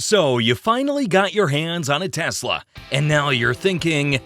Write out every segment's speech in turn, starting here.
So, you finally got your hands on a Tesla, and now you're thinking,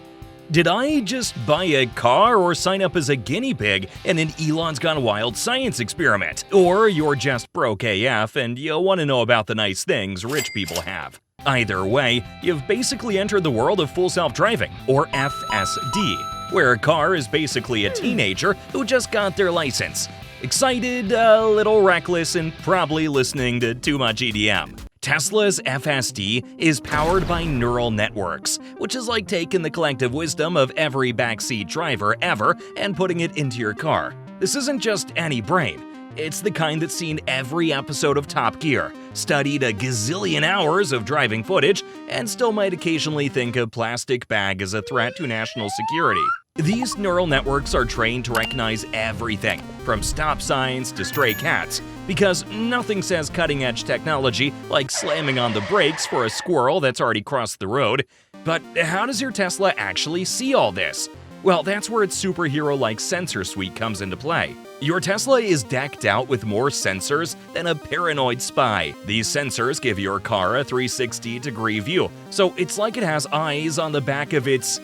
did I just buy a car or sign up as a guinea pig in an Elon's Gone Wild science experiment? Or you're just broke AF and you want to know about the nice things rich people have. Either way, you've basically entered the world of full self-driving, or FSD, where a car is basically a teenager who just got their license. Excited, a little reckless, and probably listening to too much EDM. Tesla's FSD is powered by neural networks, which is like taking the collective wisdom of every backseat driver ever and putting it into your car. This isn't just any brain. It's the kind that's seen every episode of Top Gear, studied a gazillion hours of driving footage, and still might occasionally think a plastic bag is a threat to national security. These neural networks are trained to recognize everything, from stop signs to stray cats, because nothing says cutting-edge technology like slamming on the brakes for a squirrel that's already crossed the road. But how does your Tesla actually see all this? Well, that's where its superhero-like sensor suite comes into play. Your Tesla is decked out with more sensors than a paranoid spy. These sensors give your car a 360-degree view, so it's like it has eyes on the back of its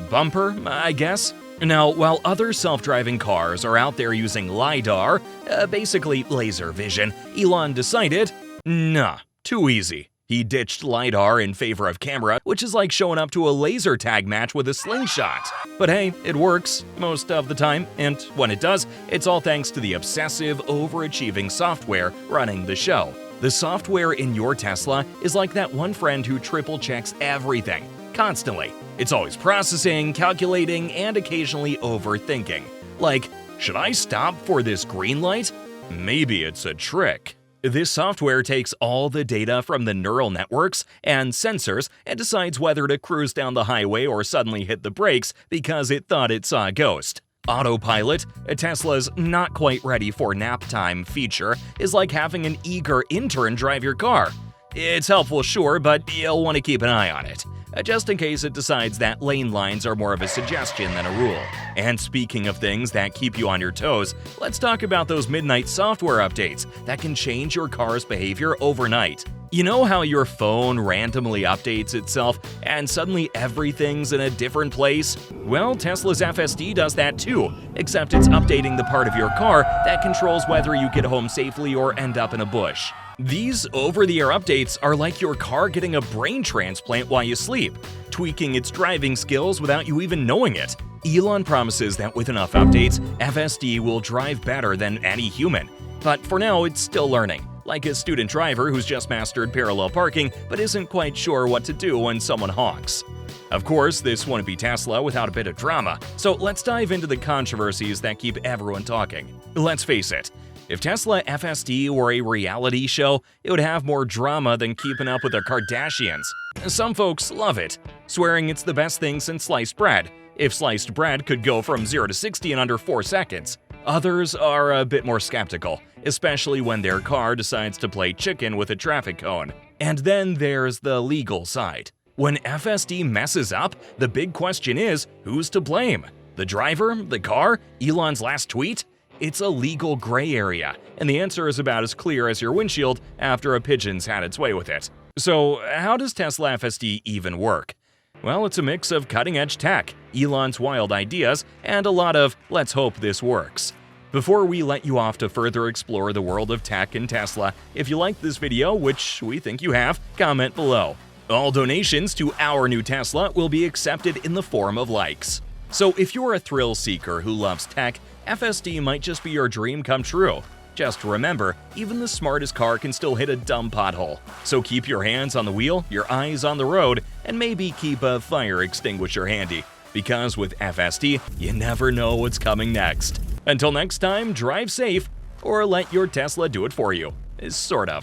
bumper, I guess? Now, while other self-driving cars are out there using LiDAR, basically laser vision, Elon decided, nah, too easy. He ditched LiDAR in favor of camera, which is like showing up to a laser tag match with a slingshot. But hey, it works most of the time, and when it does, it's all thanks to the obsessive, overachieving software running the show. The software in your Tesla is like that one friend who triple checks everything, constantly. It's always processing, calculating, and occasionally overthinking. Like, should I stop for this green light? Maybe it's a trick. This software takes all the data from the neural networks and sensors and decides whether to cruise down the highway or suddenly hit the brakes because it thought it saw a ghost. Autopilot, a Tesla's not quite ready for nap time feature, is like having an eager intern drive your car. It's helpful, sure, but you'll want to keep an eye on it, just in case it decides that lane lines are more of a suggestion than a rule. And speaking of things that keep you on your toes, let's talk about those midnight software updates that can change your car's behavior overnight. You know how your phone randomly updates itself and suddenly everything's in a different place? Well, Tesla's FSD does that too, except it's updating the part of your car that controls whether you get home safely or end up in a bush. These over-the-air updates are like your car getting a brain transplant while you sleep, tweaking its driving skills without you even knowing it. Elon promises that with enough updates, FSD will drive better than any human. But for now, it's still learning, like a student driver who's just mastered parallel parking but isn't quite sure what to do when someone honks. Of course, this wouldn't be Tesla without a bit of drama, so let's dive into the controversies that keep everyone talking. Let's face it, if Tesla FSD were a reality show, it would have more drama than keeping up with the Kardashians. Some folks love it, swearing it's the best thing since sliced bread, if sliced bread could go from 0 to 60 in under 4 seconds. Others are a bit more skeptical, especially when their car decides to play chicken with a traffic cone. And then there's the legal side. When FSD messes up, the big question is, who's to blame? The driver? The car? Elon's last tweet? It's a legal gray area, and the answer is about as clear as your windshield after a pigeon's had its way with it. So, how does Tesla FSD even work? Well, it's a mix of cutting-edge tech, Elon's wild ideas, and a lot of let's hope this works. Before we let you off to further explore the world of tech and Tesla, if you liked this video, which we think you have, comment below. All donations to our new Tesla will be accepted in the form of likes. So if you're a thrill seeker who loves tech, FSD might just be your dream come true. Just remember, even the smartest car can still hit a dumb pothole. So keep your hands on the wheel, your eyes on the road, and maybe keep a fire extinguisher handy. Because with FSD, you never know what's coming next. Until next time, drive safe, or let your Tesla do it for you. Sort of.